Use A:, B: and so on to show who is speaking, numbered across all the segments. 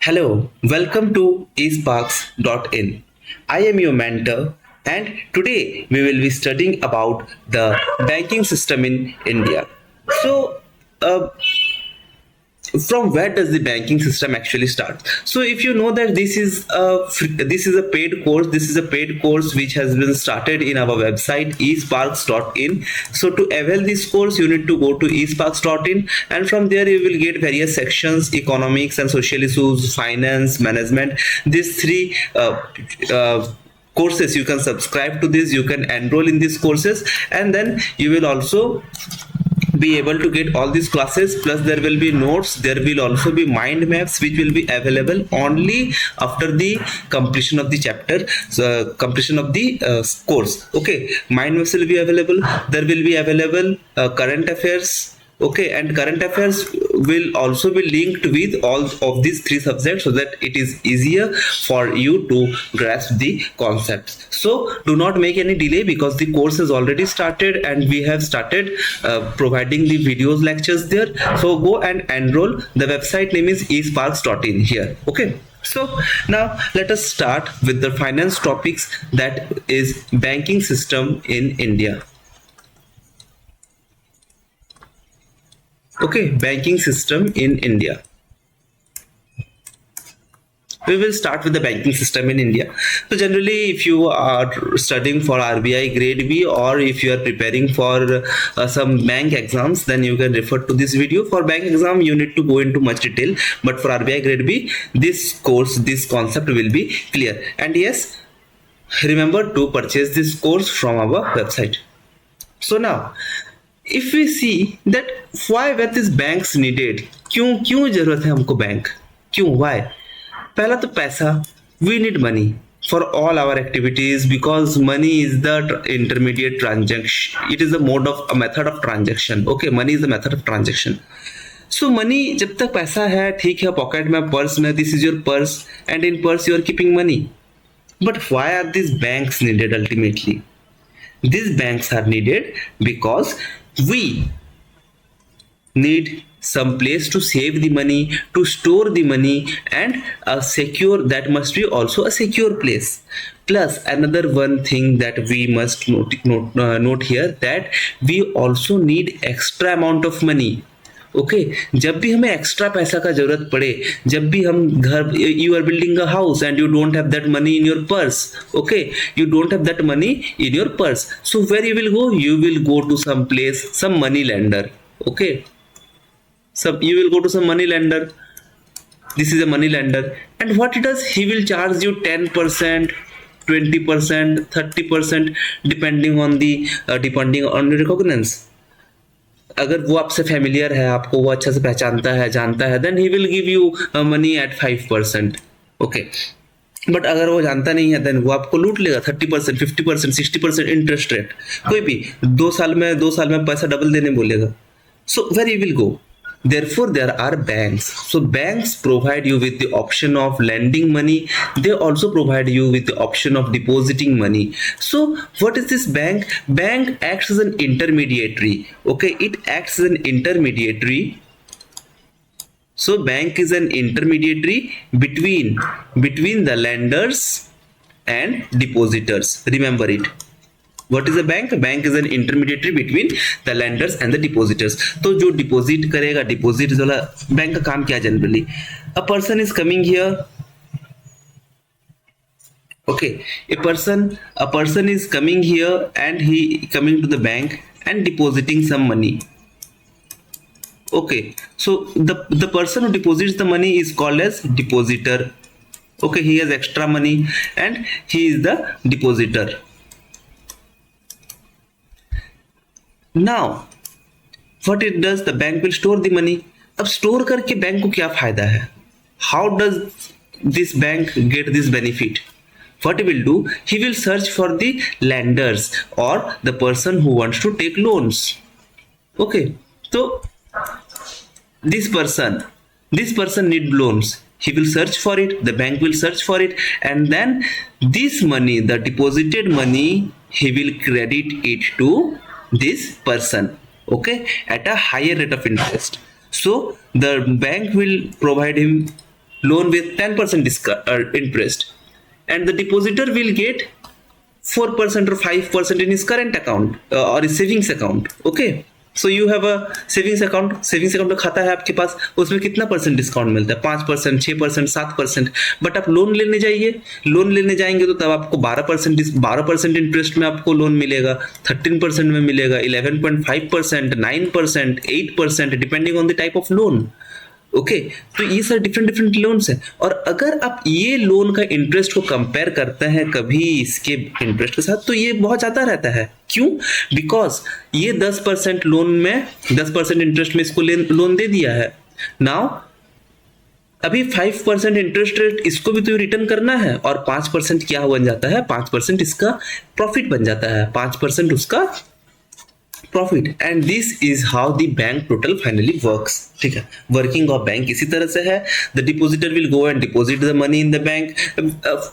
A: Hello, welcome to eSparks.in. I am your mentor, and today we will be studying about the banking system in India. So, uh, from where does the banking system actually start? So if you know that this is a paid course, this is a paid course which has been started in our website esparks.in. So to avail this course you need to go to esparks.in, and from there you will get various sections: economics and social issues, finance, management. These three courses you can subscribe to this, you can enroll in these courses, and then you will also be able to get all these classes. Plus there will be notes, there will also be mind maps which will be available only after the completion of the chapter, so completion of the course. Okay, mind maps will be available, there will be available current affairs. Okay, and current affairs will also be linked with all of these three subjects so that it is easier for you to grasp the concepts. So do not make any delay because the course has already started and we have started providing the videos lectures there. So go and enroll. The website name is esparks.in here. Okay, so now let us start with the finance topics, that is banking system in India. Okay, banking system in India. We will start with the banking system in India. So generally, if you are studying for RBI grade B, or if you are preparing for some bank exams, then you can refer to this video. For bank exam you need to go into much detail, but for RBI grade B, this course, this concept will be clear. And yes, remember to purchase this course from our website. So now if we see that why were these banks needed, क्यों क्यों जरूरत है हमको bank, क्यों, why? पहला तो पैसा, we need money for all our activities because money is the intermediate transaction, it is a method of transaction. Okay, money is the method of transaction. So money, जब तक पैसा है ठीक है, पॉकेट में, पर्स में, this is your purse, and in purse you are keeping money. But why are these banks needed ultimately? These banks are needed because we need some place to save the money, to store the money, and a secure, that must be also a secure place. Plus another one thing that we must note here, that we also need extra amount of money. Okay जब भी हमें extra पैसा का जरूरत पड़े, जब भी हम घर, you are building a house and you don't have that money in your purse. Okay, you don't have that money in your purse, so where you will go to some place, some money lender. Okay, you will go to some money lender. This is a money lender, and what he does, he will charge you 10%, 20%, 30%, depending on your recognize. अगर वो आपसे familiar है, आपको वो अच्छा से पहचानता है, जानता है, then he will give you money at 5%. Okay, but अगर वो जानता नहीं है देन वो आपको लूट लेगा 30%, 50%, 60% इंटरेस्ट रेट. कोई भी 2 साल में पैसा डबल देने बोलेगा. So where you will go? Therefore there are banks. So banks provide you with the option of lending money, they also provide you with the option of depositing money. So what is this bank? Bank acts as an intermediary. Okay, it acts as an intermediary. So bank is an intermediary between the lenders and depositors. Remember it. What is a bank? Bank is an intermediary between the lenders and the depositors. तो जो deposit करेगा, deposit वाला bank का काम क्या generally? A person is coming here. Okay, a person is coming here and he coming to the bank and depositing some money. Okay, so the person who deposits the money is called as depositor. Okay, he has extra money and he is the depositor. Now what it does, the bank will store the money. अब store करके bank को क्या फायदा है? How does this bank get this benefit? What he will do, he will search for the lenders or the person who wants to take loans. Okay, so this person need loans, he will search for it, the bank will search for it, and then this money, the deposited money, he will credit it to this person. Okay, at a higher rate of interest. So the bank will provide him loan with 10% interest, and the depositor will get 4% or 5% in his current account or his savings account. Okay, so you have a savings account का खाता है आपके पास, उसमें कितना percent discount मिलता है? 5%, 6%, 7%। But आप loan लेने जाएंगे तो तब आपको 12% इंटरेस्ट में आपको लोन मिलेगा, 13% में मिलेगा, 11.5%, 9%, 8%, depending on the type of loan. Okay, तो ये सारे डिफरेंट लोन्स हैं। और अगर आप ये लोन का इंटरेस्ट को कंपेयर करते हैं कभी इसके इंटरेस्ट के साथ, तो ये बहुत ज्यादा रहता है। क्यों? बिकॉज ये 10% लोन में 10% इंटरेस्ट में इसको लोन दे दिया है। नाउ अभी 5% इंटरेस्ट रेट इसको भी तो रिटर्न करना है, और 5% क्या बन जाता है? 5% इसका प्रॉफिट बन जाता है, 5% उसका profit. And this is how the bank total finally works. ठीक है, वर्किंग ऑफ बैंक इसी तरह से है। The depositor will go and deposit the money in the bank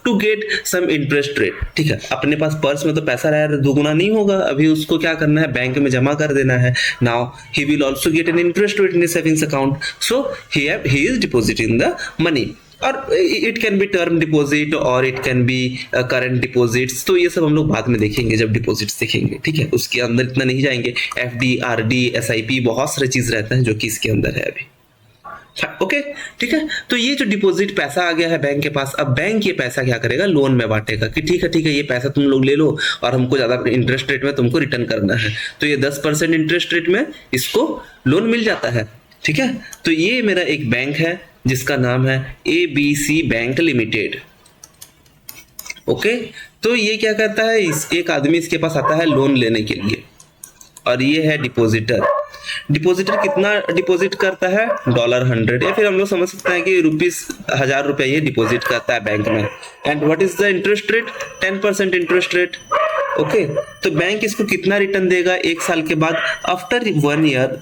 A: to get some interest rate. ठीक है, अपने पास पर्स में तो पैसा रहा, दुगुना नहीं होगा, अभी उसको क्या करना है? बैंक में जमा कर देना है। Now he will also get an interest rate in savings account, so he is depositing the money. और it can be term deposit और it can be current deposits, तो ये सब हम लोग बाद में देखेंगे जब डिपॉजिट्स देखेंगे। ठीक है, उसके अंदर इतना नहीं जाएंगे। एफडी, आरडी, एसआईपी, बहुत सारे चीज रहता है जो कि इसके अंदर है अभी। ओके, ठीक है, तो ये जो डिपॉजिट पैसा आ गया है बैंक के पास, अब बैंक ये पैसा क्या करेगा? लोन में बांटेगा कि ठीक है ये पैसा तुम लोग ले लो और हमको ज्यादा इंटरेस्ट रेट में तुमको रिटर्न करना है। तो ये 10% इंटरेस्ट रेट में इसको लोन मिल जाता है। ठीक है, तो ये मेरा एक बैंक है जिसका नाम है ABC बैंक लिमिटेड। ओके, तो ये क्या करता है? एक आदमी इसके पास आता है लोन लेने के लिए, और ये है डिपॉजिटर। डिपॉजिटर कितना डिपॉजिट करता है? $100, या फिर हम लोग समझ सकते हैं कि ₹1000 ये डिपॉजिट करता है बैंक में। And what is the interest rate? 10% interest rate. Okay, तो बैंक इसको कितना रिटर्न देगा 1 साल के बाद? After 1 year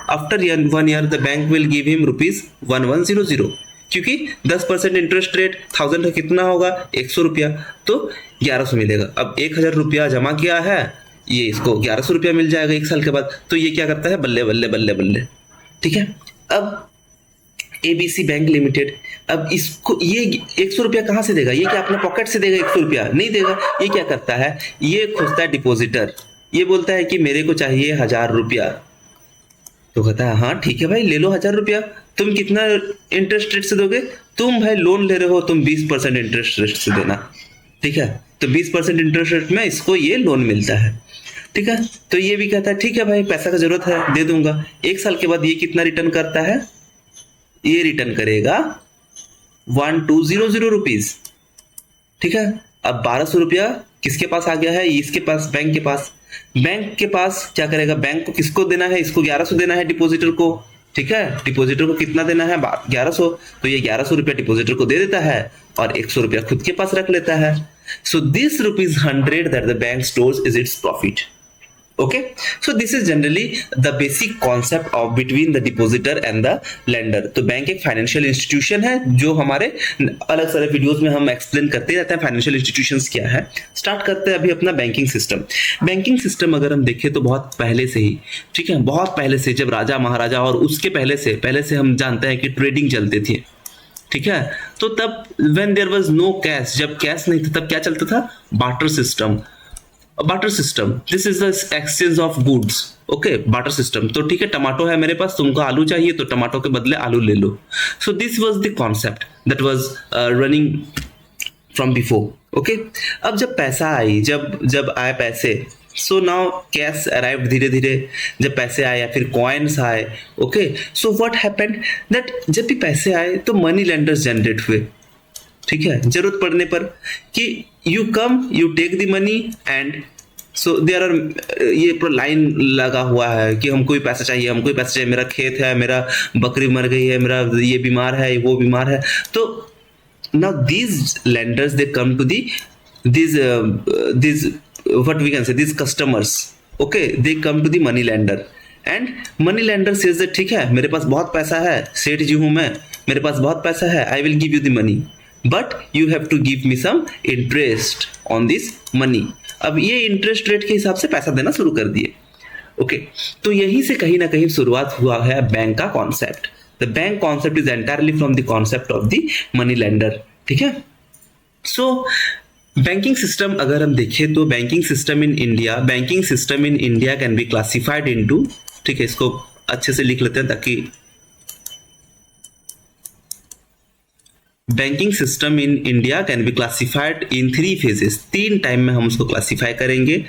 A: the bank will give him ₹1100, क्योंकि 10% इंटरेस्ट रेट 1000 का कितना होगा? 100 रुपया, तो 1100 मिलेगा। अब 1000 रुपया जमा किया है, ये इसको 1100 रुपया मिल जाएगा 1 साल के बाद। तो ये क्या करता है? बल्ले बल्ले बल्ले बल्ले। ठीक है, अब ABC बैंक लिमिटेड, अब इसको ये 100 रुपया कहां से देगा? ये क्या अपने पॉकेट से देगा? 100 रुपया नहीं देगा। ये क्या करता है? ये खोजता है डिपॉजिटर, ये बोलता है कि मेरे को चाहिए 1000 रुपया। तो कहता है हाँ ठीक है भाई, ले लो 1000 रुपया। तुम कितना इंटरेस्ट रेट से दोगे? तुम भाई लोन ले रहे हो, तुम 20% इंटरेस्ट रेट से देना। ठीक है, तो 20% इंटरेस्ट रेट में इसको ये लोन मिलता है। ठीक है, तो ये भी कहता है ठीक है भाई, पैसा का जरूरत है, दे दूंगा। 1 साल के बाद ये कितना रिटर्न करता है? ये रिटर्न करेगा 1200 रुपीज। ठीक है, अब 1200 रुपया किसके पास आ गया है? इसके पास, बैंक के पास। बैंक के पास क्या करेगा? बैंक को किसको देना है? इसको 1100 देना है डिपॉजिटर को। ठीक है, डिपॉजिटर को कितना देना है? 1100। तो ये 1100 रुपया डिपॉजिटर को दे देता है और 100 रुपया खुद के पास रख लेता है। So this ₹100 that the bank stores is its profit. Okay, so this is generally the basic concept of between the depositor and the lender। तो बैंक एक फाइनेंशियल इंस्टीट्यूशन है जो हमारे अलग सारे वीडियोस में हम एक्सप्लेन करते रहते हैं फाइनेंशियल इंस्टीट्यूशंस क्या है। स्टार्ट करते हैं अभी अपना बैंकिंग सिस्टम। बैंकिंग सिस्टम अगर हम देखें तो बहुत पहले से ही, ठीक है, बहुत पहले से, जब राजा महाराजा और उसके पहले से हम जानते हैं कि ट्रेडिंग चलती थी। ठीक है, तो तब when there was no cash, जब कैश नहीं था तब क्या चलता था? Barter system. Barter system, this is the exchange of goods. Okay, barter system. तो ठीक है, टमाटो है मेरे पास, तुमको आलू चाहिए तो टमाटो के बदले आलू ले लो। So this was the concept that was running from before. Okay, अब जब पैसा आई, जब आए पैसे, सो नाउ कैश अराइव्ड धीरे धीरे। जब पैसे आए या फिर कॉइन्स आए, okay, so what happened that जब भी पैसे आए तो मनी लेंडर्स जनरेट हुए। ठीक है, जरूरत पड़ने पर कि you come, you take the money and so there are, ये पूरा लाइन लगा हुआ है कि हमको भी पैसा चाहिए, हमको भी पैसा चाहिए, मेरा खेत है, मेरा बकरी मर गई है, मेरा ये बीमार है, वो बीमार है। तो now these lenders they come to these what we can say, these customers, okay, they come to the money lender and money lender says that ठीक है, मेरे पास बहुत पैसा है, सेठ जी हूं मैं, मेरे पास बहुत पैसा है, I will give you the money but you have to give me some interest on this money। अब ये इंटरेस्ट रेट के हिसाब से पैसा देना शुरू कर दिए। ओके, तो यहीं से कहीं ना कहीं शुरुआत हुआ है बैंक का concept. The bank concept is entirely from the concept of the money lender, ठीक है। सो बैंकिंग सिस्टम अगर हम देखें तो banking system in India can be classified into, ठीक है, इसको अच्छे से लिख लेते हैं ताकि banking system in India can be classified in 3 phases, 3 time में हम उसको क्लासिफाई करेंगे।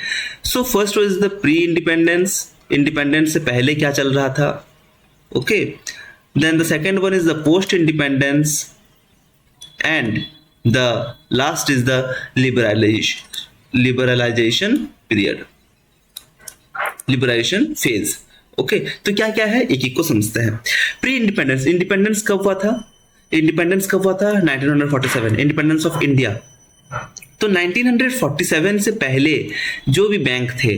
A: So first was the pre independence, independence से पहले क्या चल रहा था, okay. Then the second one is the post independence and the last is the liberalization period, liberalization phase, okay. तो क्या क्या है एक एक को समझते हैं। प्री इंडिपेंडेंस, इंडिपेंडेंस कब हुआ था, 1947, इंडिपेंडेंस ऑफ इंडिया। तो 1947 से पहले जो भी बैंक थे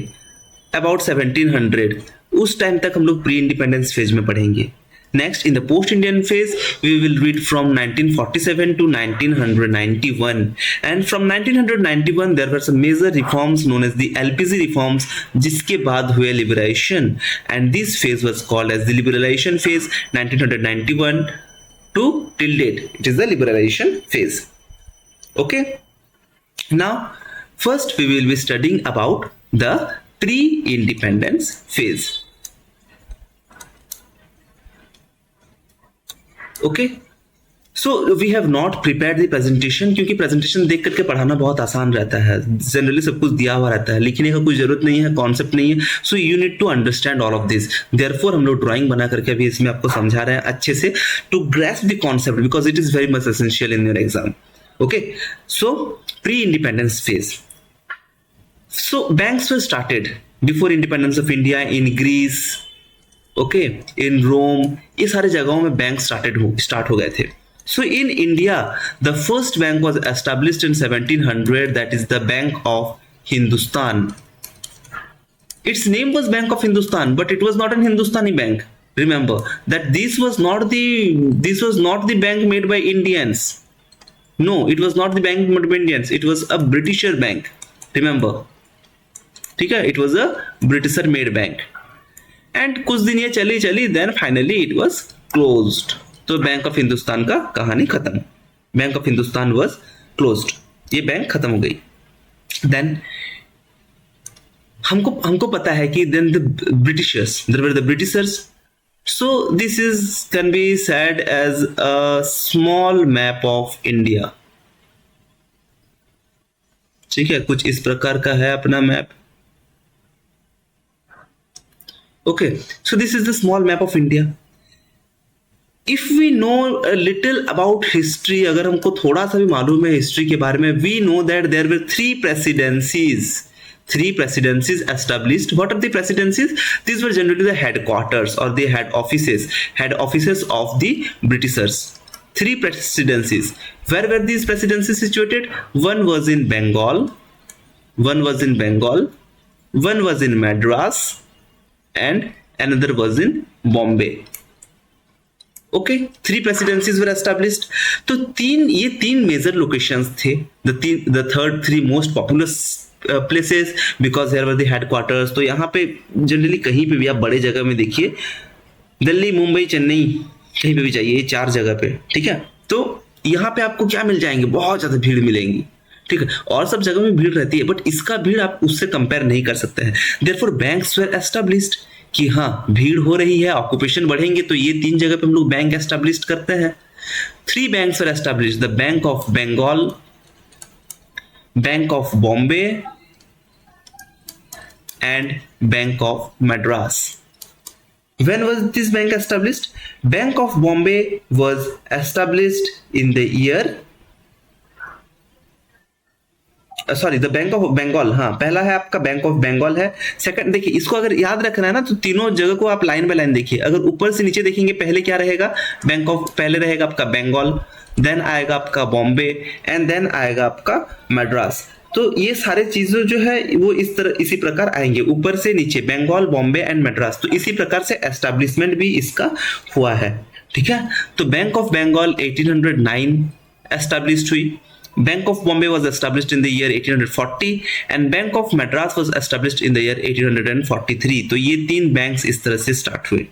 A: अबाउट 1700, उस टाइम तक हम लोग प्री इंडिपेंडेंस फेज में पढ़ेंगे। Next, in the post-Indian phase, we will read from 1947 to 1991. And from 1991, there were some major reforms known as the LPG reforms, जिसके बाद हुए liberalization. And this phase was called as the liberalization phase, 1991 to till date. It is the liberalization phase. Okay. Now, first we will be studying about the pre-independence phase. Okay, so we have not prepared the presentation, क्योंकि presentation देख करके पढ़ाना बहुत आसान रहता है, generally सब कुछ दिया हुआ रहता है, लिखने का कोई जरूरत नहीं है, कॉन्सेप्ट नहीं है। So you need to understand all of this, therefore हम लोग ड्राइंग बना करके अभी इसमें आपको समझा रहे हैं अच्छे से, to grasp the concept because it is very much essential in your exam, okay. So pre independence phase, so banks were started before independence of India in Greece, okay, in Rome, ये सारे जगहों में bank start हो गए थे। So in India the first bank was established in 1700, that is the bank of Hindustan. Its name was bank of Hindustan, but it was not an Hindustani bank. Remember that this was not the bank made by Indians, no, it was not the bank made by Indians, it was a Britisher bank, remember, ठीक है, it was a Britisher made bank. And कुछ दिन ये चली, then finally it was closed. तो Bank of Hindustan का कहानी खत्म, Bank of Hindustan was closed, ये बैंक खत्म हो गई। देन हमको पता है कि then the Britishers, there were the Britishers, so this is can be said as a small map of India, ठीक है, कुछ इस प्रकार का है अपना map. Okay, so this is the small map of India. If we know a little about history, अगर हमको थोड़ा सा भी मालूम है हिस्ट्री के बारे में, we know that there were 3 presidencies established. What are the presidencies? These were generally the headquarters or the head offices of the Britishers. 3 presidencies. Where were these presidencies situated? One was in Bengal, one was in Madras, and another was in Bombay. Okay, 3 presidencies were established. तो ये तीन major locations थे, the third 3 most populous places because here were the headquarters. तो यहाँ पे generally कहीं पे भी आप बड़े जगह में देखिए, दिल्ली, मुंबई, चेन्नई, कहीं पे भी जाइए, 4 जगह पे, ठीक है। तो यहाँ पे आपको क्या मिल जाएंगे, बहुत ज्यादा भीड़ मिलेंगी, ठीक है, और सब जगह में भीड़ रहती है, बट इसका भीड़ आप उससे कंपेयर नहीं कर सकते हैं। देयरफॉर बैंक्स वर एस्टैब्लिश्ड, कि हाँ भीड़ हो रही है, ऑक्यूपेशन बढ़ेंगे, तो ये 3 जगह पे हम लोग बैंक एस्टैब्लिश्ड करते हैं। 3 banks were established, the bank of Bengal, Bank of Bombay and bank of Madras. When was this bank established? Bank of Bombay was established in the year the bank of Bengal, हाँ पहला है आपका बैंक ऑफ बंगाल है। Second देखिए, इसको अगर याद रखना है ना तो तीनों जगह को आप लाइन बाय लाइन देखिए, अगर ऊपर से नीचे देखेंगे पहले क्या रहेगा, पहले रहेगा आपका बंगाल, देन आएगा आपका बॉम्बे एंड देन आएगा आपका मद्रास। तो ये सारे चीजें जो है वो इसी प्रकार आएंगे, ऊपर से नीचे बंगाल, बॉम्बे एंड मद्रास। तो इसी प्रकार से एस्टैब्लिशमेंट भी इसका हुआ है, ठीक है। तो बैंक ऑफ बंगाल 1809 एस्टैब्लिश्ड हुई, Bank of Bombay was established in the year 1840 and Bank of Madras was established in the year 1843. तो ये 3 बैंक्स इस तरह से स्टार्ट हुए,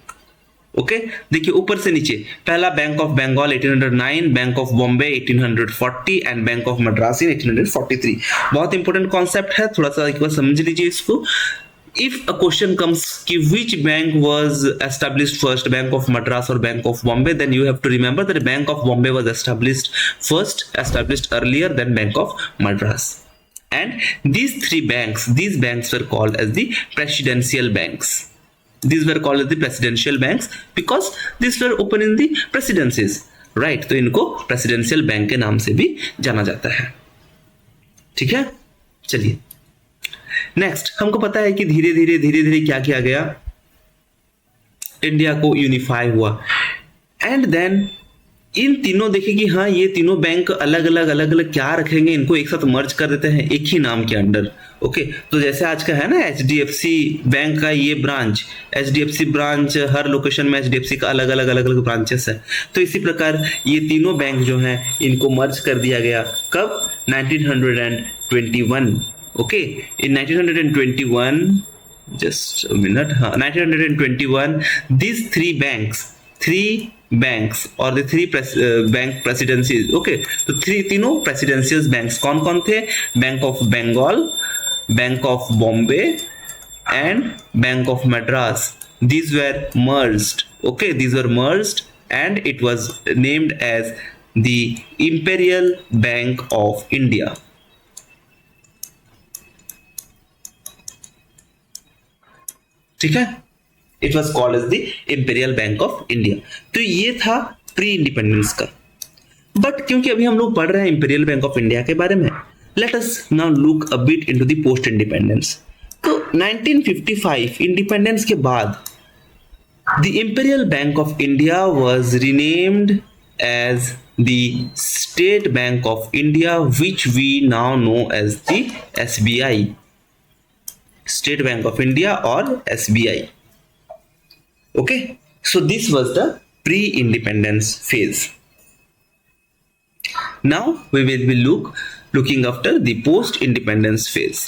A: ओके देखिए ऊपर से नीचे, पहला bank of Bengal 1809, bank of Bombay 1840 and bank of Madras in 1843। बहुत इंपॉर्टेंट कॉन्सेप्ट है, थोड़ा सा एक बार समझ लीजिए इसको। If a question comes कि which bank was established first, Bank of Madras or Bank of Bombay, then you have to remember that Bank of Bombay was established first, established earlier than Bank of Madras. And these banks were called as the presidential banks. These were called as the presidential banks because these were open in the presidencies, right? तो इनको presidential bank के नाम से भी जाना जाता है। ठीक है, चलिए नेक्स्ट। हमको पता है कि धीरे धीरे क्या किया गया, इंडिया को यूनिफाई हुआ, एंड देन इन तीनों देखिए कि हाँ ये तीनों बैंक अलग अलग क्या रखेंगे, इनको एक साथ मर्ज कर देते हैं एक ही नाम के अंडर। ओके तो जैसे आज का है ना HDFC बैंक का ये ब्रांच, HDFC ब्रांच, हर लोकेशन में HDFC का अलग अलग ब्रांचेस है, तो इसी प्रकार ये तीनों बैंक जो हैं इनको मर्ज कर दिया गया। कब? 1921। Okay in 1921, just a minute, हाँ 1921 these three banks और the three bank presidencies। Okay तो तीनों presidential banks कौन कौन थे? Bank of Bengal, Bank of Bombay and bank of Madras. these were merged, okay, these were merged and it was named as the Imperial Bank of India। ठीक है, it was called as the Imperial Bank of India. तो ये था pre independence का। But क्योंकि अभी हम लोग पढ़ रहे हैं इंपीरियल बैंक ऑफ इंडिया के बारे में, let us now look a bit into the post independence. तो 1955 इंडिपेंडेंस के बाद the Imperial Bank of India was renamed as the State bank of India which we now know as the SBI, State Bank of India or SBI। Okay, so this was the pre-independence phase. Now we will be looking after the post-independence phase,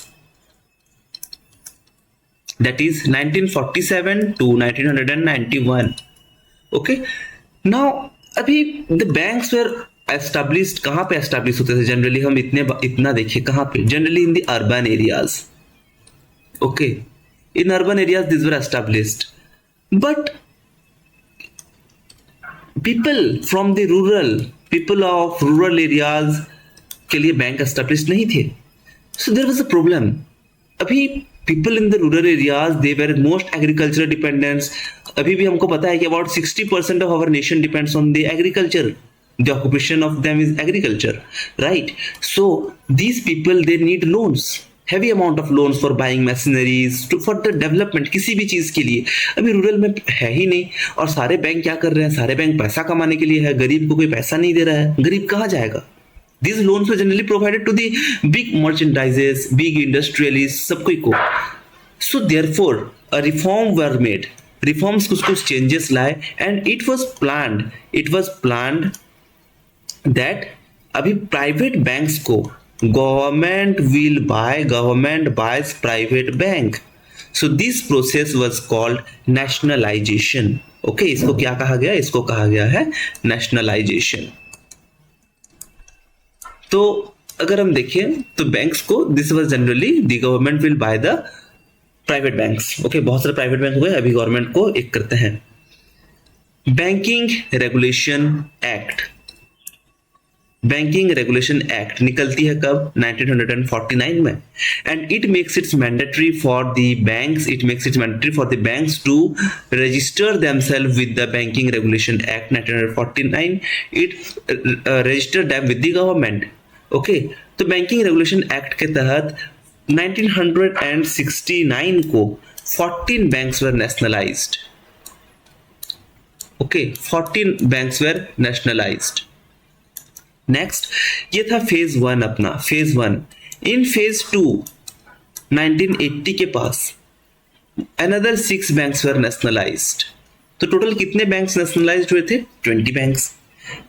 A: that is 1947 to 1991। Okay, now अभी the banks were established, कहाँ पे established होते थे generally? हम इतना देखिए कहाँ पे, generally in the urban areas। Okay, in urban areas these were established, but people of rural areas के लिए बैंक established नहीं थे। So there was a problem। अभी people in the rural areas they were most agricultural dependents। अभी भी हमको पता है कि about 60% of our nation depends on the agriculture। The occupation of them is agriculture, right? So these people they need loans, heavy amount of loans for buying machineries for the development, किसी भी चीज के लिए। अभी rural में है ही नहीं, और सारे बैंक क्या कर रहे हैं? सारे बैंक पैसा कमाने के लिए है, गरीब को कोई पैसा नहीं दे रहा है, गरीब कहाँ जाएगा? These loans were generally provided to the big merchandises, big industrialists, सब कोई को। So therefore a reform were made, reforms कुछ changes लाए, and it was planned that अभी private banks को government buys private bank। So this process was called nationalization। Okay, इसको क्या कहा गया? इसको कहा गया है nationalization। तो अगर हम देखें तो बैंक्स को, this was generally the government will by the private banks. Okay, बहुत सारे प्राइवेट बैंक हो गए, अभी गवर्नमेंट को एक करते हैं। बैंकिंग रेगुलेशन एक्ट निकलती है कब? 1949 में, and it makes its mandatory for the banks to register themselves with the Banking Regulation Act 1949। It register them with the government. Okay, तो बैंकिंग रेगुलेशन एक्ट के तहत 1969 को 14 banks were nationalised. Okay, 14 banks were nationalised. Next, ये था phase 1 अपना, phase 1। इन phase 2 1980 के पास another 6 banks were nationalised. तो total कितने बैंक्स नेशनलाइज्ड हुए थे? 20 बैंक्स।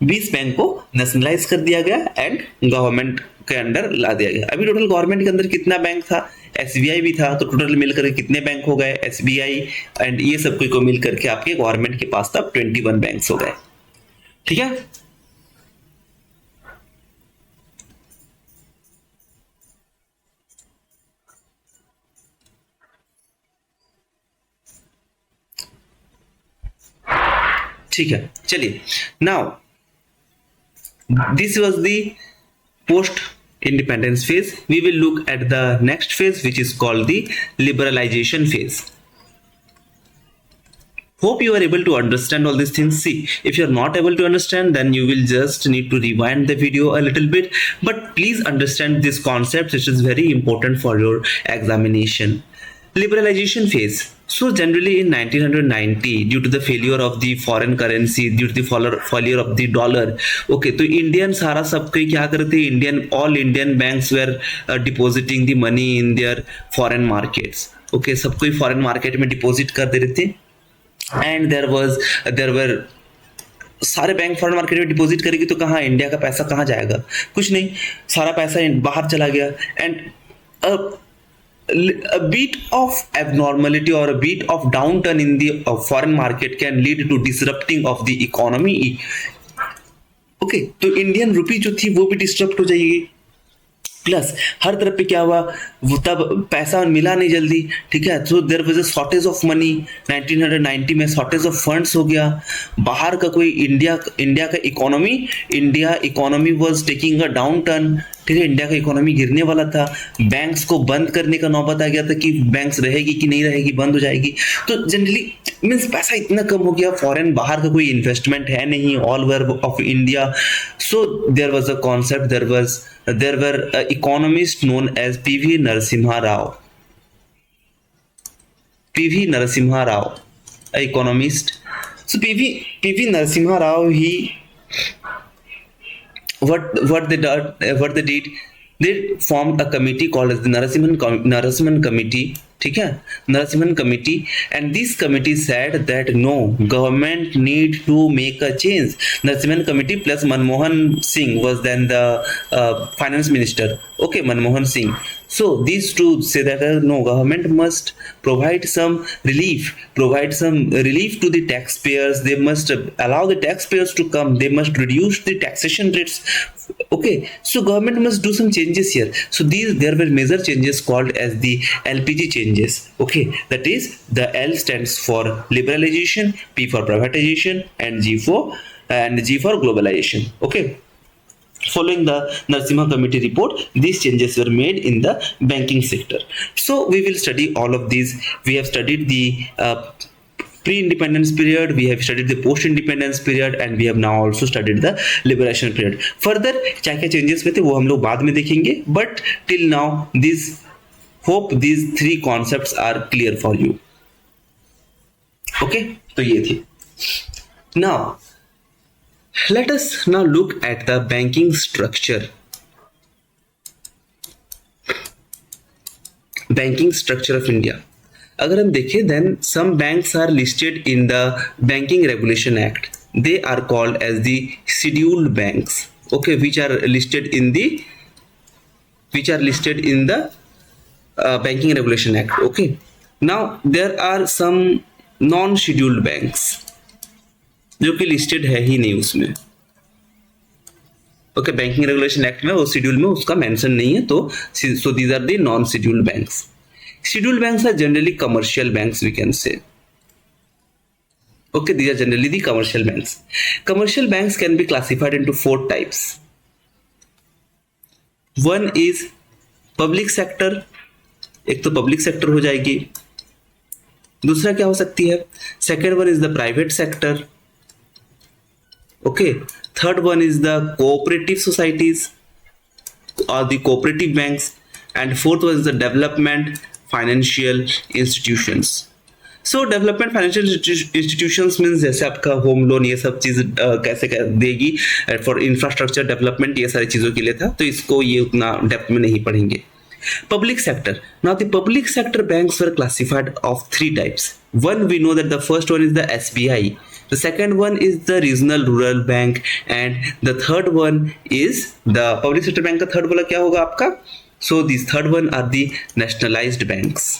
A: 20 बैंक को नेशनलाइज कर दिया गया एंड गवर्नमेंट के अंडर ला दिया गया। अभी टोटल गवर्नमेंट के अंदर कितना बैंक था, एसबीआई भी था, तो टोटल मिलकर कितने बैंक हो गए, एसबीआई एंड ये सब को मिलकर के आपके गवर्नमेंट के पास तब 21 बैंक्स हो गए। ठीक है, ठीक है, चलिए now this was the post independence phase. We will look at the next phase, which is called the liberalization phase. Hope you are able to understand all these things. See, if you are not able to understand, then you will just need to rewind the video a little bit, but please understand this concept, which is very important for your examination. Liberalization phase. So generally in 1990, due to the failure of the foreign currency, due to the failure of the dollar, okay, तो Indian सारा सब कोई क्या करते, Indian all Indian banks were depositing the money in their foreign markets. Okay, सब कोई foreign market में deposit कर दे रहे थे एंड देयर वर सारे बैंक फॉरेन मार्केट में डिपॉजिट करेगी तो कहाँ इंडिया का पैसा कहाँ जाएगा, कुछ नहीं, सारा पैसा बाहर चला गया and a bit of abnormality or a bit of downturn in the foreign market can lead to disrupting of the economy. Okay, तो इंडियन रुपी जो थी वो भी डिस्टर्ब हो जाएगी, प्लस हर तरफ पे क्या हुआ, वो तब पैसा मिला नहीं जल्दी। ठीक है, तो there was a shortage of money. 1990 में शॉर्टेज ऑफ फंड्स हो गया, बाहर का कोई इंडिया का economy was taking a down turn. ठीक है, इंडिया का इकोनॉमी गिरने वाला था, बैंक्स को बंद करने का नौबत आ गया था कि बैंक्स रहेगी कि नहीं रहेगी, बंद हो जाएगी। तो जनरली मीन्स पैसा इतना कम हो गया, फॉरेन बाहर का कोई इन्वेस्टमेंट है नहीं all over of India. So there was a concept, there were economists known as P.V. Narasimha Rao. P.V. Narasimha Rao, a economist. So P.V. Narasimha Rao, what they did, they formed a committee called as the Narasimhan Committee. ठीक है, Narasimhan committee, and this committee said that no, government need to make a change. Narasimhan committee plus Manmohan Singh was then the finance minister. Okay, Manmohan Singh. So these two say that no, government must provide some relief to the taxpayers. They must allow the taxpayers to come. They must reduce the taxation rates. Okay, so government must do some changes here. So there were major changes called as the LPG changes. Okay, that is the L stands for liberalization, P for privatization, and G for globalization. Okay. Following the Narasimha Committee report, these changes were made in the banking sector. So we will study all of these. We have studied the pre-independence period, we have studied the post-independence period, and we have now also studied the liberation period. Further क्या क्या changes हुए थे वो हम लोग बाद में देखेंगे, but till now hope these three concepts are clear for you. Okay, तो ये थी. Now let us now look at the banking structure. Banking structure of India. अगर हम देखें, then some banks are listed in the Banking Regulation Act. They are called as the scheduled banks. Okay, which are listed in the Banking Regulation Act. Okay. Now there are some non-scheduled banks जो कि listed है ही नहीं उसमें। Okay, banking Regulation act में वो schedule में उसका mention नहीं है, तो so these are the non scheduled banks. Scheduled banks are generally commercial banks, we can say. Okay, these are generally the commercial banks. Commercial banks can be classified into 4 types. One is public sector, एक तो public sector हो जाएगी। दूसरा क्या हो सकती है, second one is the private sector. Okay, third one is the cooperative societies or the cooperative banks, and fourth one is the development financial institutions. So development financial institutions means जैसे आपका home loan ये सब चीज कैसे देगी for infrastructure development, ये सारी चीजों के लिए था, तो इसको ये उतना डेप्थ में नहीं पढ़ेंगे। Public sector. Now the public sector banks were classified of 3 types. One, we know that the first one is the SBI. The second one is the regional rural bank, and the third one is the public sector bank का third वाला क्या होगा आपका? So these third one are the nationalized banks,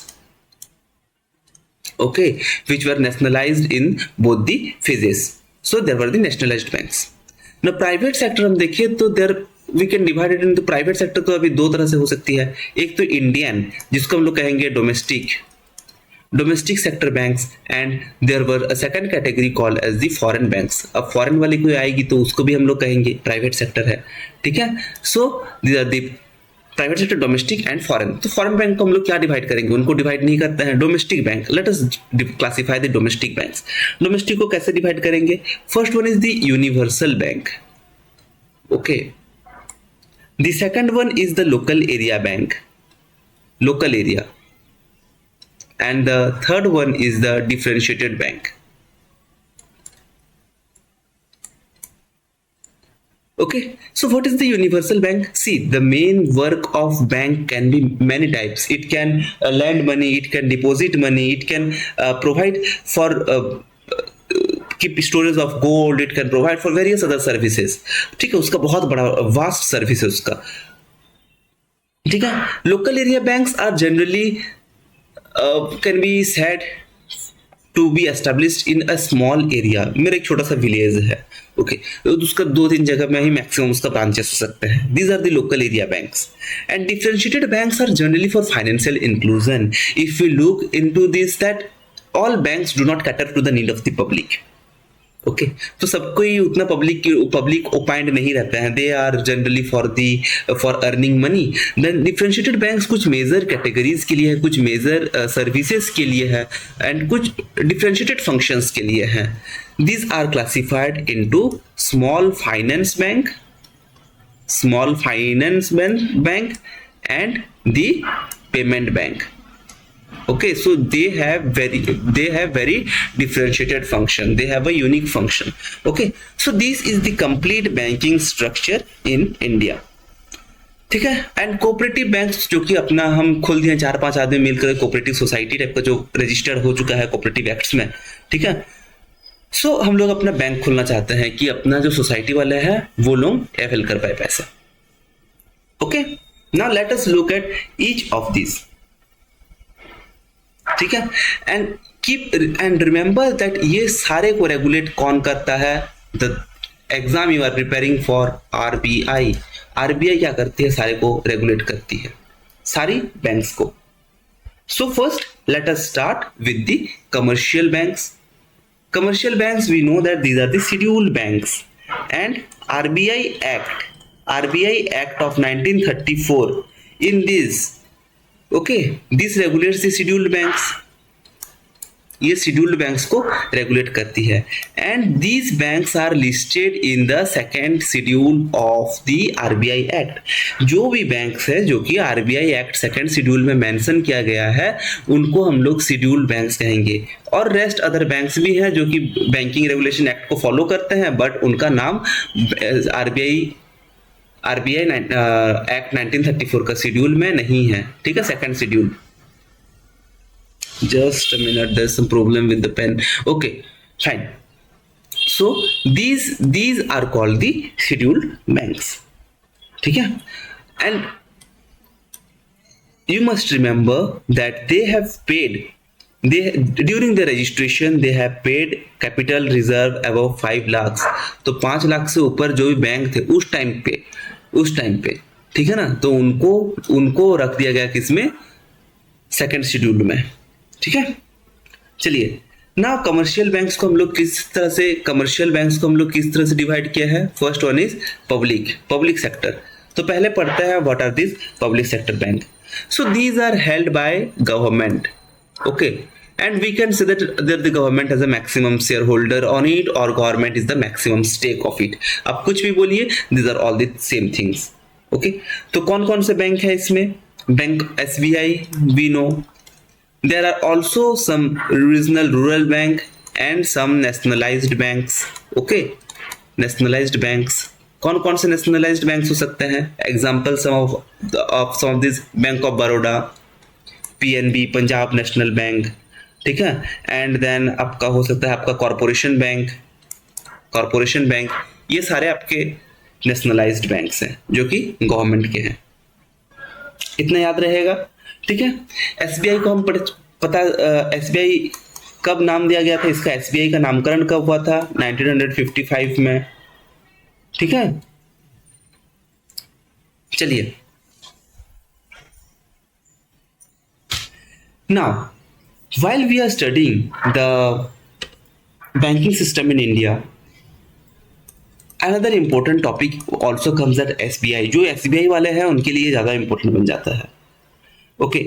A: okay, which were nationalized in both the phases. So there were the nationalized banks. Now private sector हम देखें तो there we can divide it into private sector. तो अभी दो तरह से हो सकती है. एक तो इंडियन, जिसको हम लोग कहेंगे domestic sector banks, and there were a second category called as the foreign banks. अब फॉरेन वाली कोई आएगी तो उसको भी हम लोग कहेंगे प्राइवेट सेक्टर है, ठीक है. So these are the private sector, domestic and foreign. तो फॉरेन बैंक को हम लोग क्या डिवाइड करेंगे? उनको डिवाइड नहीं करते हैं. Domestic bank, let us classify the domestic banks. Domestic को कैसे डिवाइड करेंगे? First one is the universal bank, okay. The second one is the local area bank, local area, and the third one is the differentiated bank. Okay, so what is the universal bank? See, the main work of bank can be many types. It can lend money, it can deposit money, it can provide for keep storage of gold, it can provide for various other services. ठीक है, उसका बहुत बड़ा vast service है उसका, ठीक है. Local area banks are generally can be said to be established in a small area. मेरा एक छोटा सा विलेज है, ओके, तो उसका 2-3 जगह में ही मैक्सिमम उसका ब्रांचेस हो सकते हैं. These are the local area banks. And differentiated banks are generally for financial inclusion. If you look into this, that all banks do not cater to the need of the public. Okay, तो सबको ही उतना public ओपाइंड नहीं रहता है. They are generally for earning money. Then differentiated banks कुछ major categories के लिए है, कुछ मेजर सर्विसेज के लिए है, एंड कुछ डिफरेंशिएटेड फंक्शंस के लिए है. These are classified into small finance bank and the payment bank. Okay, so they have very differentiated function, they have a unique function. Okay, so this is the complete banking structure in India, ठीक है. And cooperative banks, जो कि अपना हम खोल दिए 4-5 आदमी मिलकर कोऑपरेटिव सोसाइटी टाइप का जो रजिस्टर्ड हो चुका है कोऑपरेटिव एक्ट्स में, ठीक है. सो हम लोग अपना बैंक खोलना चाहते हैं कि अपना जो सोसाइटी वाले हैं वो लोग अवेल कर पाए पैसा. Okay, now let us look at each of this, ठीक है. एंड रिमेंबर दैट ये सारे को रेगुलेट कौन करता है? The exam you are preparing for RBI. RBI क्या करती है? सारे को रेगुलेट करती है, सारी बैंक्स को. So first let us start with the commercial banks. Commercial banks, we know that these are the scheduled banks, and RBI act of 1934 in this, okay, this regulates the scheduled banks. ये scheduled banks को regulate करती है. And these banks are listed in the second schedule of the RBI act. जो भी banks है जो कि RBI act second schedule में मेंशन किया गया है, उनको हम लोग शेड्यूल्ड बैंक्स कहेंगे. और रेस्ट अदर बैंक्स भी हैं जो कि बैंकिंग रेगुलेशन एक्ट को फॉलो करते हैं, बट उनका नाम आरबीआई एक्ट 1934 का शेड्यूल में नहीं है, ठीक है, second schedule. Just a minute, there is some problem with the pen. Okay, fine. So these are called the scheduled banks, ठीक है. And you must remember that they have paid, during the registration they have paid capital reserve above 5 lakhs. तो 5 लाख से ऊपर जो भी bank थे उस time पे, ठीक है ना, तो उनको रख दिया गया किसमें? सेकंड शेड्यूल में, ठीक है. चलिए, ना कमर्शियल बैंक्स को हम लोग किस तरह से डिवाइड किया है? First one is public sector. तो पहले पढ़ते हैं what are this public sector bank. So these are held by government, okay, and we can say that the government has a maximum shareholder on it, or government is the maximum stake of it. आप कुछ भी बोलिए, these are all the same things. okay, तो कौन कौन से bank है इसमें? Bank SBI, we know. There are also some regional rural bank and some nationalized banks. okay, nationalized banks, कौन कौन से nationalized banks हो सकते हैं? Example some of these, Bank of Baroda, PNB, Punjab national bank, ठीक है। एंड देन आपका हो सकता है आपका कॉरपोरेशन बैंक, कॉरपोरेशन बैंक, ये सारे आपके नेशनलाइज्ड बैंक्स हैं जो कि गवर्नमेंट के हैं। इतना याद रहेगा, ठीक है। एसबीआई को हम पता, एसबीआई कब नाम दिया गया था, इसका एसबीआई का नामकरण कब हुआ था, 1955 में, ठीक है। चलिए, now while we are studying the banking system in India, another important topic also comes at SBI। जो SBI वाले हैं उनके लिए ज़्यादा important बन जाता है। Okay,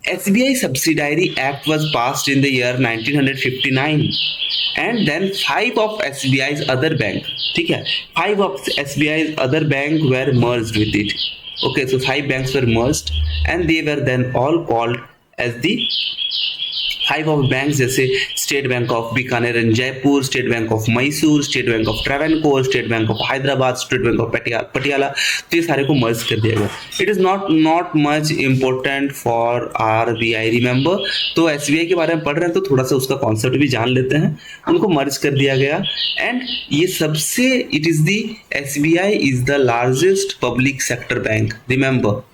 A: SBI Subsidiary Act was passed in the year 1959 and then 5 of SBI's other bank, ठीक है, 5 of SBI's other bank were merged with it। Okay, so 5 banks were merged and they were then all called as the 5 of bank, जैसे state bank of Bikaner and Jaipur, state bank of Mysore, state bank of Travancore, state bank of Hyderabad, state bank of Patiala. तो ये सारे को merge कर दिया गया। It is not much important for RBI, remember. तो SBI के बारे में पढ़ रहे हैं तो थोड़ा सा उसका कॉन्सेप्ट भी जान लेते हैं। उनको मर्ज कर दिया गया एंड ये सबसे, it is the, SBI is the largest public sector bank, remember.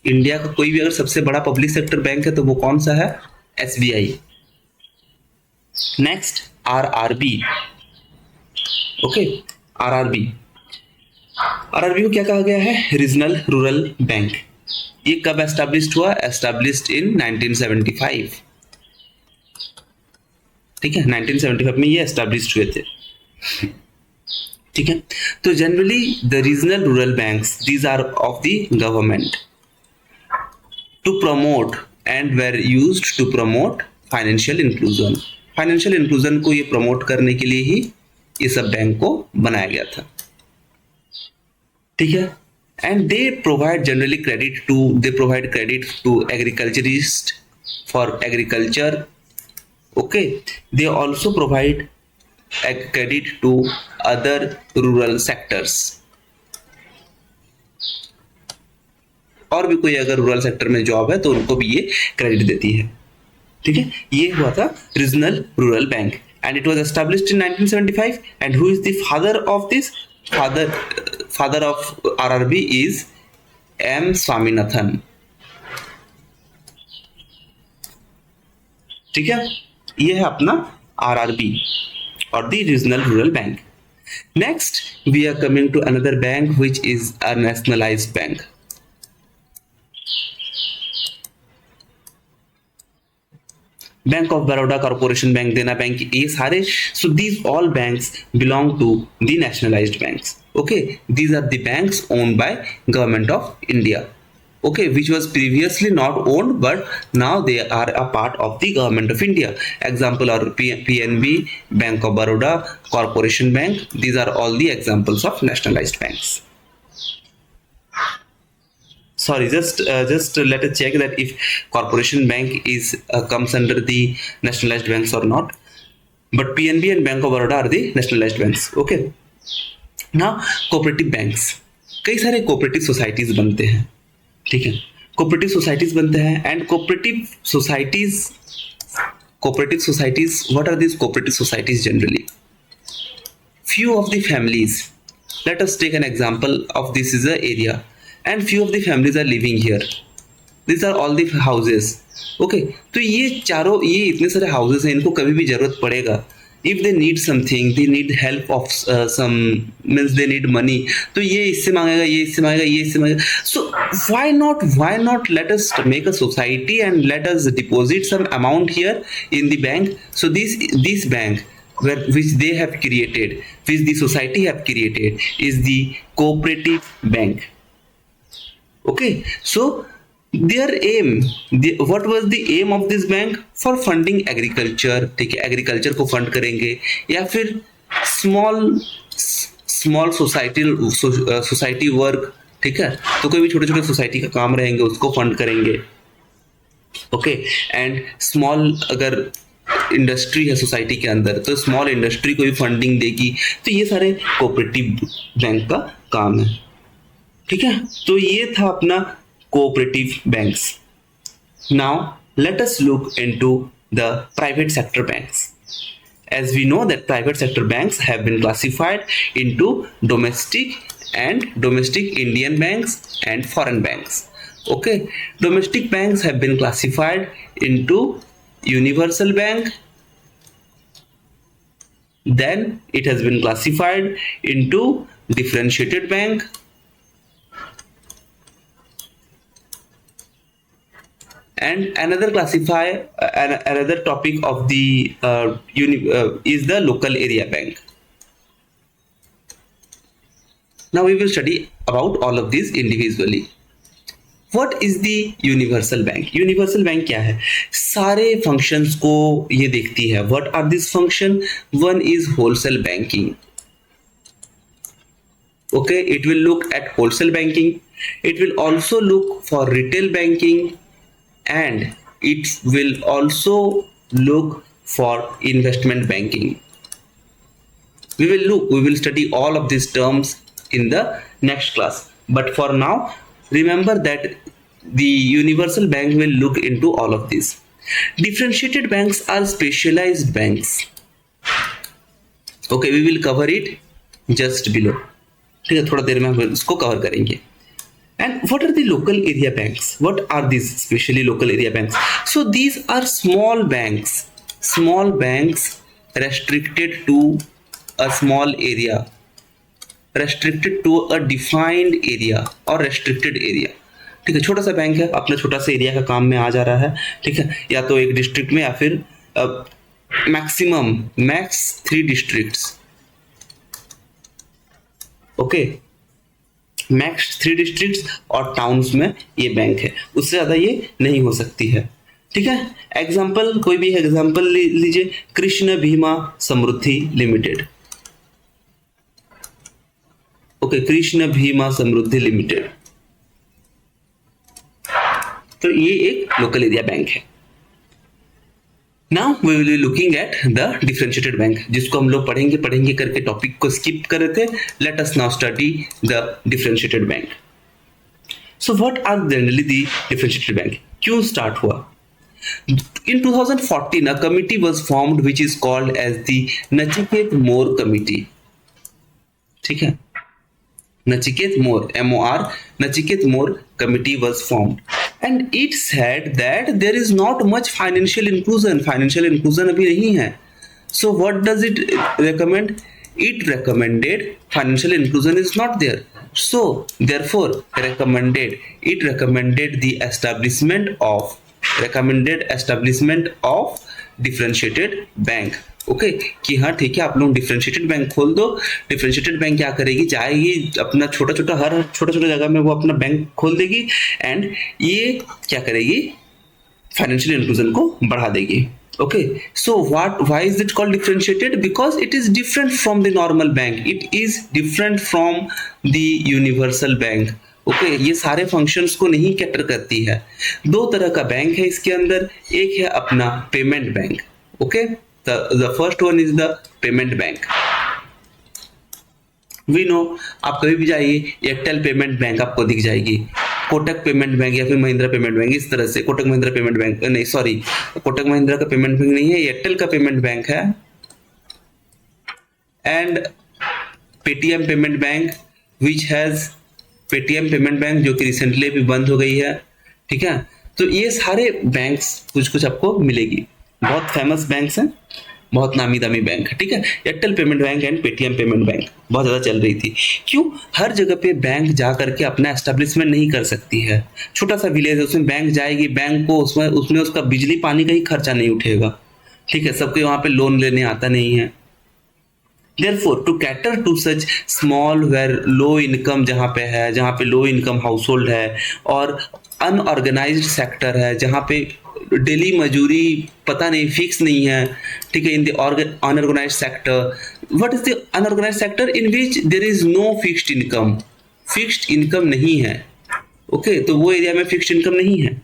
A: India का कोई भी अगर सबसे बड़ा पब्लिक सेक्टर बैंक है तो वो कौन सा है, SBI. Next RRB, okay, RRB, RRB को क्या कहा गया है, रीजनल रूरल बैंक। ये कब एस्टैब्लिश्ड हुआ, एस्टैब्लिश्ड इन 1975, ठीक है, 1975 में ये एस्टैब्लिश्ड हुए थे, ठीक है। तो generally the regional rural banks, these are of the government to promote and were used to promote financial inclusion। Financial inclusion को ये प्रमोट करने के लिए ही ये सब बैंक को बनाया गया था, ठीक है। And they provide generally credit to, they provide credit to agriculturist for agriculture, okay. They also provide credit to other rural sectors, और भी कोई अगर रूरल सेक्टर में जॉब है तो उनको भी ये क्रेडिट देती है, ठीक है। ये हुआ था regional rural bank and it was established in 1975 and who is the father of this, father of RRB is M Swaminathan, ठीक है। ये है अपना आरआरबी और the regional rural bank. Next we are coming to another bank which is a nationalised bank. Bank of Baroda, Corporation Bank, Dena Bank, ये सारे, so these all banks belong to the nationalised banks, okay. These are the banks owned by government of India, okay, which was previously not owned but now they are a part of the government of India। example are PNB, Bank of Baroda, Corporation Bank, these are all the examples of nationalized banks। Sorry, just let us check that if Corporation Bank is comes under the nationalized banks or not, but PNB and Bank of Baroda are the nationalized banks, okay। now cooperative banks, कई सारे cooperative societies बनते हैं, ठीक है, cooperative societies बनते हैं and cooperative societies, what are this cooperative societies, generally few of the families, let us take an example of this is a area and few of the families are living here, these are all the houses, okay। तो ये चारों, ये इतने सारे houses हैं, इनको कभी भी जरूरत पड़ेगा, if they need something, they need help of some, means they need money, तो ये इससे मांगेगा, ये इससे मांगेगा, ये इससे मांगेगा। so why not let us make a society and let us deposit some amount here in the bank। so this bank which they have created, which the society have created, is the cooperative bank, okay। so their aim, what was the aim of this bank, for funding agriculture, ठीक है, agriculture को fund करेंगे, या फिर small society work, ठीक है, तो कोई भी छोटे छोटे सोसाइटी का काम रहेंगे उसको फंड करेंगे, ओके। एंड स्मॉल अगर इंडस्ट्री है सोसाइटी के अंदर तो स्मॉल इंडस्ट्री को भी फंडिंग देगी। तो ये सारे कोऑपरेटिव बैंक का काम है, ठीक है। तो ये था अपना cooperative banks. Now, let us look into the private sector banks. As we know that private sector banks have been classified into domestic Indian banks and foreign banks. Okay, domestic banks have been classified into universal bank, then it has been classified into differentiated bank, and another another topic of the is the local area bank. Now we will study about all of these individually. What is the universal bank? Universal bank क्या है? सारे functions को ये देखती है. What are these function? One is wholesale banking. Okay, it will look at wholesale banking. It will also look for retail banking, and it will also look for investment banking. We will study all of these terms in the next class. But for now, remember that the universal bank will look into all of these. Differentiated banks are specialized banks. Okay, we will cover it just below. ठीक है, थोड़ा देर में हम इसको cover करेंगे. And what are the local area banks? What are these especially local area banks? So these are small banks restricted to a small area, restricted to a defined area or restricted area. ठीक है, छोटा सा bank है, अपना छोटा सा area का काम में आ जा रहा है. ठीक है, या तो एक डिस्ट्रिक्ट में या फिर max 3 districts. Okay, max 3 districts और टाउन्स में ये बैंक है, उससे ज्यादा ये नहीं हो सकती है. ठीक है, एग्जाम्पल कोई भी एग्जाम्पल लीजिए. Krishna Bhima Samruddhi limited. Okay, Krishna Bhima Samruddhi limited, तो ये एक लोकल एरिया बैंक है. Now we will be looking at the differentiated bank, जिसको हम लोग पढ़ेंगे करके टॉपिक को स्किप कर रहे थे. Let us now study the differentiated bank. So what are generally the differentiated bank? क्यों स्टार्ट हुआ? In 2014 a committee was formed which is called as the Nachiket More Committee. ठीक है, Nachiket More, MOR, Nachiket More Committee was formed, and it said that there is not much financial inclusion. Financial inclusion अभी नहीं है. So what does it recommend? It recommended financial inclusion is not there. So therefore it recommended the establishment of differentiated bank. Okay कि हाँ ठीक है, आप लोग differentiated bank खोल दो. डिफरेंशिएटेड बैंक क्या करेगी, जाएगी अपना छोटा छोटा जगह में वो अपना बैंक खोल देगी, एंड ये क्या करेगी, फाइनेंशियल इंक्लूजन को बढ़ा देगी. Okay, so why is it called differentiated? Because it is different from the normal bank, it is different from the universal bank. Okay, ये सारे फंक्शंस को नहीं कैटर करती है. 2 तरह का बैंक है इसके अंदर. एक है अपना payment bank. Okay, the first one is the payment bank. We know, आप कभी भी जाइए एयरटेल पेमेंट बैंक आपको दिख जाएगी, कोटक पेमेंट बैंक या फिर महिंद्रा पेमेंट बैंक, इस तरह से. कोटक महिंद्रा पेमेंट बैंक नहीं, सॉरी, कोटक महिंद्रा का पेमेंट बैंक नहीं है, एयरटेल का पेमेंट बैंक है. And Paytm payment bank which has Paytm payment bank, जो कि रिसेंटली भी बंद हो गई है. ठीक है, तो ये सारे बैंक्स कुछ आपको मिलेगी. बहुत फेमस बैंक्स हैं, बहुत नामी दामी बैंक है. ठीक है, Airtel payment bank and Paytm payment bank बहुत ज़्यादा चल रही थी. क्यों? हर जगह पे बैंक जा करके अपना एस्टेब्लिशमेंट नहीं कर सकती है. छोटा सा विलेज है, उसमें बैंक जाएगी, बैंक को उसमें उसका बिजली पानी का ही खर्चा नहीं उठेगा. ठीक है, सबको वहाँ पे लोन लेने आता नहीं है. Therefore, to cater to such small where low income जहाँ पे लो इनकम हाउस होल्ड है, और अनऑर्गेनाइज्ड सेक्टर है जहाँ पे डेली मजूरी पता नहीं फिक्स नहीं है. ठीक है, in the unorganised sector. What is the unorganised sector? In which there is no fixed income नहीं है. ओके, तो वो एरिया में फिक्स्ड इनकम नहीं है,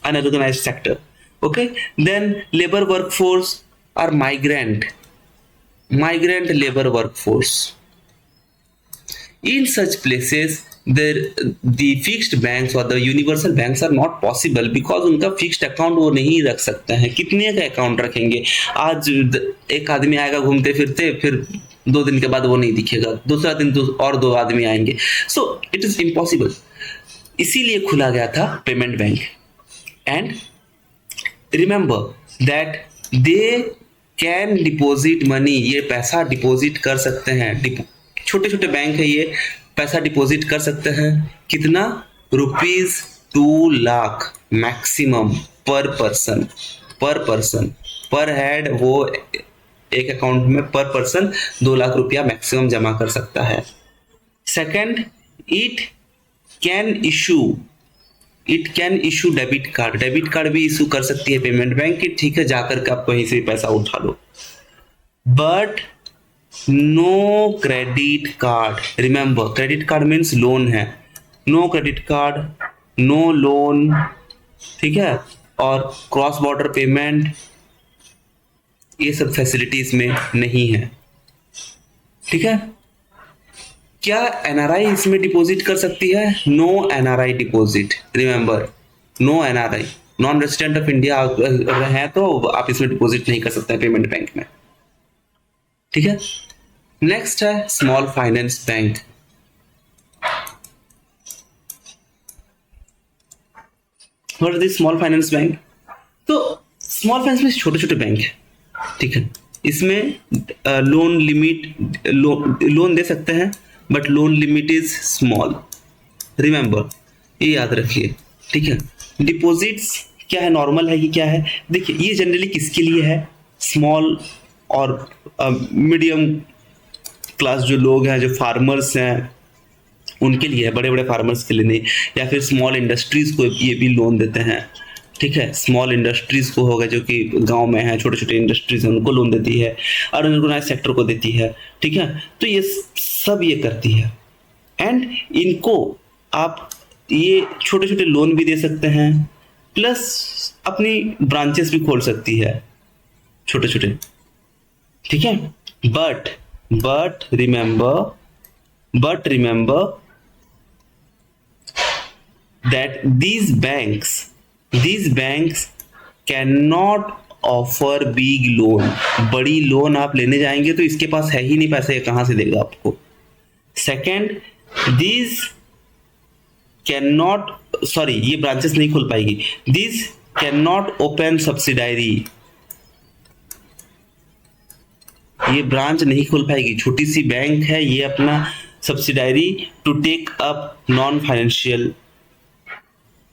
A: unorganised sector. Okay, then labour workforce are migrant labor workforce. In such places the fixed banks और the universal banks are not possible because उनका fixed account वो नहीं रख सकते हैं। कितने का अकाउंट रखेंगे? आज एक आदमी आएगा घूमते फिरते, फिर 2 दिन के बाद वो नहीं दिखेगा, दूसरा दिन और 2 आदमी आएंगे। So it is impossible. इसीलिए खुला गया था payment bank. And remember that they can deposit money, ये पैसा डिपॉजिट कर सकते हैं। छोटे छोटे बैंक है, ये पैसा डिपॉजिट कर सकते हैं। कितना? ₹2 लाख मैक्सिमम पर पर्सन। पर हेड वो एक अकाउंट में पर पर्सन 2 लाख रुपया मैक्सिमम जमा कर सकता है। Second, it can issue debit card भी इशू कर सकती है पेमेंट बैंक की। ठीक है, जाकर के आप कहीं से भी पैसा उठा लो। But no credit card. Remember, credit card means loan है। No credit card, no loan, ठीक है, और क्रॉस बॉर्डर पेमेंट, ये सब फैसिलिटीज में नहीं है। ठीक है। क्या एनआरआई इसमें डिपॉजिट कर सकती है? No NRI deposit. Remember, no NRI, non resident of India है तो आप इसमें डिपॉजिट नहीं कर सकते हैं पेमेंट बैंक में। ठीक है। नेक्स्ट है small finance bank. What is small finance bank? तो स्मॉल फाइनेंस में छोटे छोटे बैंक है। ठीक है, इसमें लोन लिमिट, लोन दे सकते हैं but loan limit is small. Remember, ये याद रखिए। ठीक है। डिपॉजिट्स क्या है, नॉर्मल है कि क्या है? देखिए, ये जनरली किसके लिए है? स्मॉल और मीडियम क्लास जो लोग हैं, जो फार्मर्स हैं, उनके लिए है, बड़े बड़े फार्मर्स के लिए नहीं। या फिर स्मॉल इंडस्ट्रीज को ये भी लोन देते हैं। ठीक है, स्मॉल इंडस्ट्रीज को होगा जो कि गांव में है, छोटे छोटे इंडस्ट्रीज हैं, उनको लोन देती है, और ऑर्गेनाइज सेक्टर को देती है। ठीक है, तो ये सब ये करती है। एंड इनको आप ये छोटे छोटे लोन भी दे सकते हैं, प्लस अपनी ब्रांचेस भी खोल सकती है छोटे छोटे। ठीक है। But remember that these banks cannot offer big loan। बड़ी लोन आप लेने जाएंगे तो इसके पास है ही नहीं पैसा, ये कहां से देगा आपको? सेकेंड, these cannot, सॉरी, ये ब्रांचेस नहीं खोल पाएगी। these cannot open subsidiary, ये ब्रांच नहीं खोल पाएगी। छोटी सी बैंक है, ये अपना subsidiary to take up non financial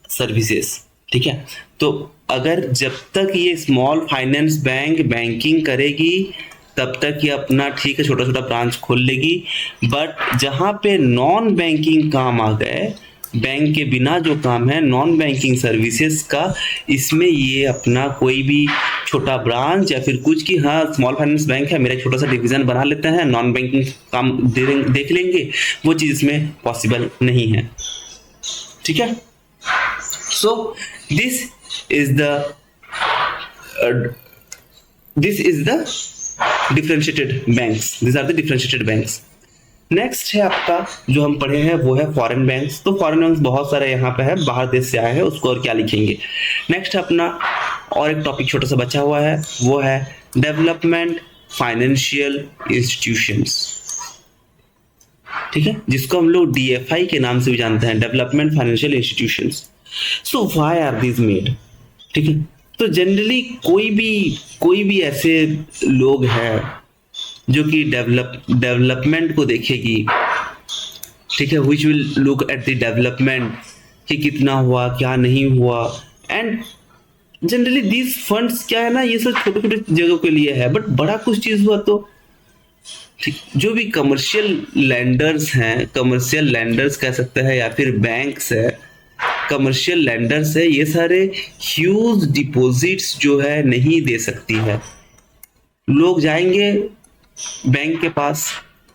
A: services. ठीक है। तो अगर जब तक ये स्मॉल फाइनेंस बैंक बैंकिंग करेगी तब तक ये अपना, ठीक है, छोटा छोटा ब्रांच खोल लेगी। बट जहां पे नॉन बैंकिंग काम आ गए, बैंक के बिना जो काम है, नॉन बैंकिंग सर्विसेज का, इसमें ये अपना कोई भी छोटा ब्रांच या फिर कुछ कि हाँ स्मॉल फाइनेंस बैंक है, मेरा एक छोटा सा डिवीजन बना लेते हैं, नॉन बैंकिंग काम देख लेंगे, वो चीज इसमें पॉसिबल नहीं है। ठीक है। So this is the differentiated banks. These are the differentiated banks. Next है आपका जो हम पढ़े हैं वो है फॉरेन बैंक्स। तो फॉरेन बैंक्स बहुत सारे यहाँ पे है, बाहर देश से आए हैं, उसको और क्या लिखेंगे। नेक्स्ट अपना और एक टॉपिक छोटा सा बचा हुआ है, वो है डेवलपमेंट फाइनेंशियल इंस्टीट्यूशंस। ठीक है, जिसको हम लोग DFI के नाम से भी जानते हैं, development financial institutions. So why are these made? ठीक है, तो जनरली कोई भी ऐसे लोग हैं जो कि डेवलपमेंट को देखेगी। ठीक है, which will look at the development कि कितना हुआ, क्या नहीं हुआ। एंड जनरली दीज फंड्स क्या है ना, ये सब छोटे छोटे जगहों के लिए है, बट बड़ा कुछ चीज हुआ तो ठीक, जो भी कमर्शियल लैंडर्स कह सकते हैं, या फिर बैंक्स है, कमर्शियल लैंडर्स है, ये सारे ह्यूज डिपॉजिट्स जो है नहीं दे सकती है। लोग जाएंगे बैंक के पास,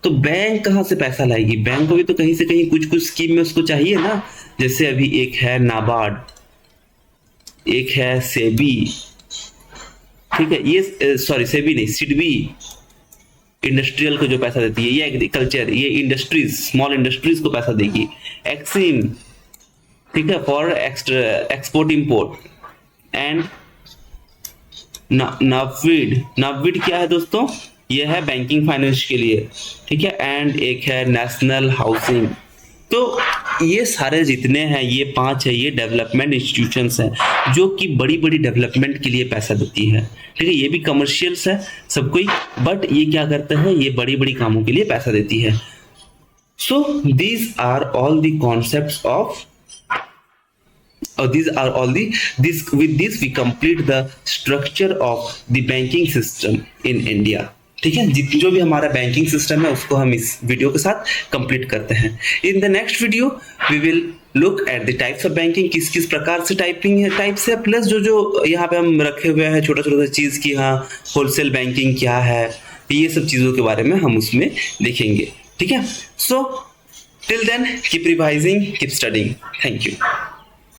A: तो बैंक कहाँ से पैसा लाएगी? बैंक को भी तो कहीं से कहीं कुछ स्कीम में उसको चाहिए ना। जैसे अभी एक है नाबार्ड, एक है सेबी। ठीक है, ये सॉरी सेबी नहीं, सिडबी, इंडस्ट्रियल को जो पैसा देती है, ये एग्रीकल्चर, ये इंडस्ट्रीज, स्मॉल इंडस्ट्रीज को पैसा देगी। एक्सिम, ठीक है, for export import. And NABARD, NABARD क्या है दोस्तों, ये है बैंकिंग फाइनेंस के लिए, ठीक है। एंड एक है नेशनल हाउसिंग। तो ये सारे जितने हैं, ये 5 है, ये डेवलपमेंट इंस्टीट्यूशंस हैं जो कि बड़ी बड़ी डेवलपमेंट के लिए पैसा देती है, ठीक है। ये भी कमर्शियल्स है सब कोई, बट ये क्या करते हैं, ये बड़ी बड़ी कामों के लिए पैसा देती है। So these are all the concepts of with this we complete the structure of the banking system in India, ठीक है। जो भी हमारा बैंकिंग सिस्टम है उसको हम इस वीडियो के साथ कंप्लीट करते हैं। In the next video we will look at the types of banking, किस किस प्रकार से टाइपिंग है, टाइप्स है, प्लस जो यहाँ पे हम रखे हुए हैं छोटा छोटा चीज की, हाँ होलसेल बैंकिंग क्या है, ये सब चीजों के बारे में हम उसमें देखेंगे, ठीक है। So till then keep revising, keep studying, thank you.